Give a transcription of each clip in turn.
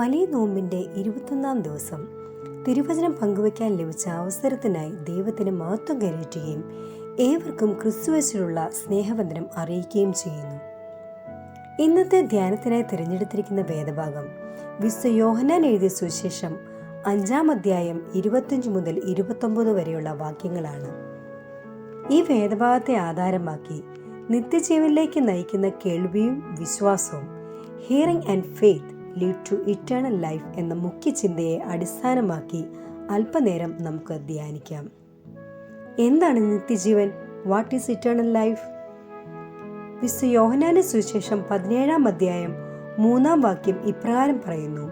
വലിയ നോമ്പിൻ്റെ 21-ാം ദിവസം തിരുവചനം പങ്കുവയ്ക്കാൻ ലഭിച്ച അവസരത്തിനായി ദൈവത്തിന് മഹത്വം കരയറ്റുകയും ഏവർക്കും ക്രിസ്തുവേശുവിലുള്ള സ്നേഹവന്ദനം അറിയിക്കുകയും ചെയ്യുന്നു. ഇന്നത്തെ ധ്യാനത്തിനായി തിരഞ്ഞെടുത്തിരിക്കുന്ന വേദഭാഗം വിശുദ്ധ യോഹന്നാൻ എഴുതിയ സുവിശേഷം 5-ാം അധ്യായം 25 മുതൽ 29 വരെയുള്ള വാക്യങ്ങളാണ്. ഈ വേദഭാഗത്തെ ആധാരമാക്കി നിത്യജീവനിലേക്ക് നയിക്കുന്ന കേൾവിയും വിശ്വാസവും hearing and faith lead to eternal life എന്ന മുഖ്യ ചിന്തയെ അടിസ്ഥാനമാക്കി അല്പനേരം നമുക്ക് ധ്യാനിക്കാം. എന്താണ് നിത്യജീവൻ? What is eternal life? വിശുദ്ധ യോഹന്നാന്റെ സുവിശേഷം 17-ാം അധ്യായം 3-ാം വാക്യം ഇപ്രകാരം പറയുന്നു: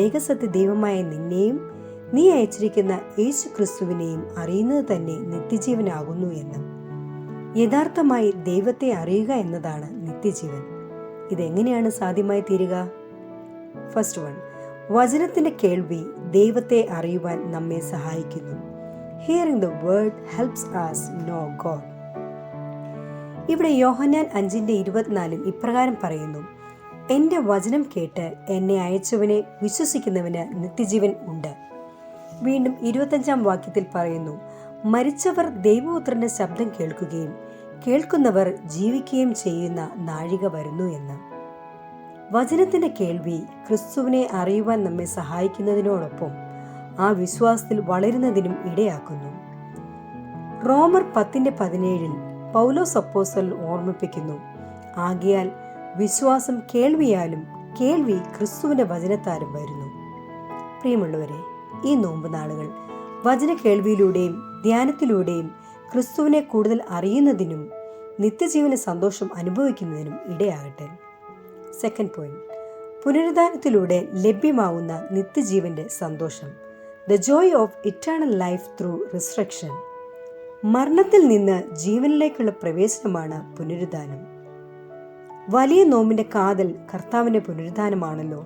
ഏകസത്യ ദൈവമായ നിന്നെയും നീ അയച്ചിരിക്കുന്ന യേശു ക്രിസ്തുവിനെയും അറിയുന്നത് തന്നെ നിത്യജീവനാകുന്നു എന്ന്. യഥാർത്ഥമായി ദൈവത്തെ അറിയുക എന്നതാണ് നിത്യജീവൻ. ഇതെങ്ങനെയാണ് സാധ്യമായി തീരുക? ഫസ്റ്റ് വൺ, വചനത്തിന്റെ കേൾവി ദൈവത്തെ അറിയുവാൻ നമ്മെ സഹായിക്കുന്നു. Hearing the word helps us know God. ഇവിടെ യോഹന്നാൻ 5:24 ഇപ്രകാരം പറയുന്നു: എന്റെ വചനം കേട്ട് എന്നെ അയച്ചവനെ വിശ്വസിക്കുന്നവന് നിത്യജീവൻ ഉണ്ട്. വീണ്ടും 25-ാം വാക്യത്തിൽ പറയുന്നു: മരിച്ചവർ ദൈവപുത്രന്റെ ശബ്ദം കേൾക്കുകയും കേൾക്കുന്നവർ ജീവിക്കുകയും ചെയ്യുന്ന നാഴിക വരുന്നു എന്ന്. വചനത്തിന്റെ കേൾവി ക്രിസ്തുവിനെ അറിയുവാൻ നമ്മെ സഹായിക്കുന്നതിനോടൊപ്പം ആ വിശ്വാസത്തിൽ വളരുന്നതിനും ഇടയാക്കുന്നു. റോമർ 10:17 പൗലോസ് അപ്പോസ്തലൻ ഓർമ്മിപ്പിക്കുന്നു: ആകയാൽ വിശ്വാസം കേൾവിയാലും കേൾവി ക്രിസ്തുവിന്റെ വചനത്താലും വരുന്നു. പ്രിയമുള്ളവരെ, ഈ നോമ്പ് നാളുകൾ വചന കേൾവിയിലൂടെയും ധ്യാനത്തിലൂടെയും ക്രിസ്തുവിനെ കൂടുതൽ അറിയുന്നതിനും നിത്യജീവന സന്തോഷം അനുഭവിക്കുന്നതിനും ഇടയാകട്ടെ. സെക്കൻഡ് പോയിന്റ്, പുനരുദ്ധാനത്തിലൂടെ ലഭ്യമാവുന്ന നിത്യജീവന്റെ സന്തോഷം. The joy of eternal life through resurrection. മരണത്തിൽ നിന്ന് ജീവനിലേക്കുള്ള പ്രവേശനമാണ് പുനരുദ്ധാനം. വലിയ നോമ്പിന്റെ കാതൽ കർത്താവിന്റെ പുനരുദ്ധാനമാണല്ലോ.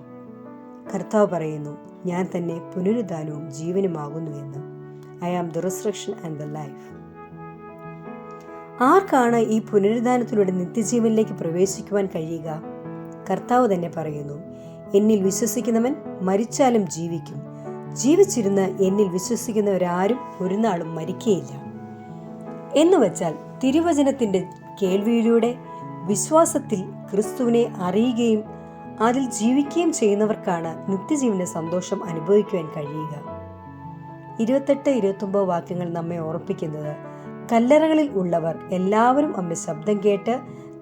കർത്താവ് പറയുന്നു: ഞാൻ തന്നെ പുനരുദ്ധാനവും ജീവനുമാകുന്നു എന്ന്. I am the resurrection and the life. ആർക്കാണ് ഈ പുനരുദ്ധാനത്തിലൂടെ നിത്യജീവനിലേക്ക് പ്രവേശിക്കുവാൻ കഴിയുക? കർത്താവ് തന്നെ പറയുന്നു: എന്നിൽ വിശ്വസിക്കുന്നവൻ മരിച്ചാലും ജീവിക്കും. ജീവിച്ചിരുന്ന് എന്നിൽ വിശ്വസിക്കുന്നവരാരും ഒരു നാളും മരിക്കുകയില്ല. എന്നുവച്ചാൽ തിരുവചനത്തിന്റെ കേൾവിയിലൂടെ വിശ്വാസത്തിൽ ക്രിസ്തുവിനെ അറിയുകയും അതിൽ ജീവിക്കുകയും ചെയ്യുന്നവർക്കാണ് നിത്യജീവന്റെ സന്തോഷം അനുഭവിക്കുവാൻ കഴിയുക. 28-29 വാക്യങ്ങൾ നമ്മെ ഓർപ്പിക്കുന്നത്: കല്ലറകളിൽ ഉള്ളവർ എല്ലാവരും അവന്റെ ശബ്ദം കേട്ട്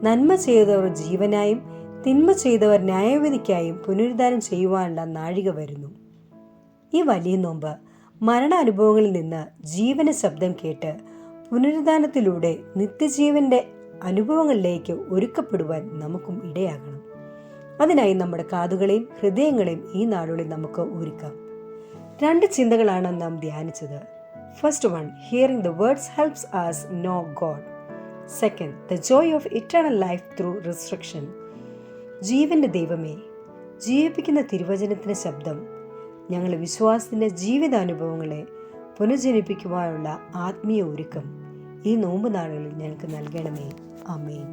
നന്മ ചെയ്തവർ ജീവനായും തിന്മ ചെയ്തവർ ന്യായവിധിക്കായും പുനരുദ്ധാനം ചെയ്യുവാനുള്ള നാഴിക വരുന്നു. ഈ വലിയ നോമ്പ് മരണാനുഭവങ്ങളിൽ നിന്ന് ജീവന ശബ്ദം കേട്ട് പുനരുദ്ധാനത്തിലൂടെ നിത്യജീവന്റെ അനുഭവങ്ങളിലേക്ക് ഒരുക്കപ്പെടുവാൻ നമുക്കും ഇടയാകണം. അതിനായി നമ്മുടെ കാതുകളെയും ഹൃദയങ്ങളെയും ഈ നാളുകളിൽ നമുക്ക് ഒരുക്കാം. 2 ചിന്തകളാണ് നാം ധ്യാനിച്ചത്. First one, hearing the words helps us know God. Second, the joy of eternal life through resurrection. ജീവന്റെ ദൈവമേ, ജീവിപ്പിക്കുന്ന തിരുവചനത്തിന്റെ ശബ്ദം ഞങ്ങളുടെ വിശ്വാസത്തിന്റെ ജീവിതാനുഭവങ്ങളെ പുനർജനിപ്പിക്കുവാനുള്ള ആത്മീയ ഒരുക്കം ഈ നോമ്പ് നാളുകളിൽ ഞങ്ങൾക്ക് നൽകണമേ. ആമേൻ.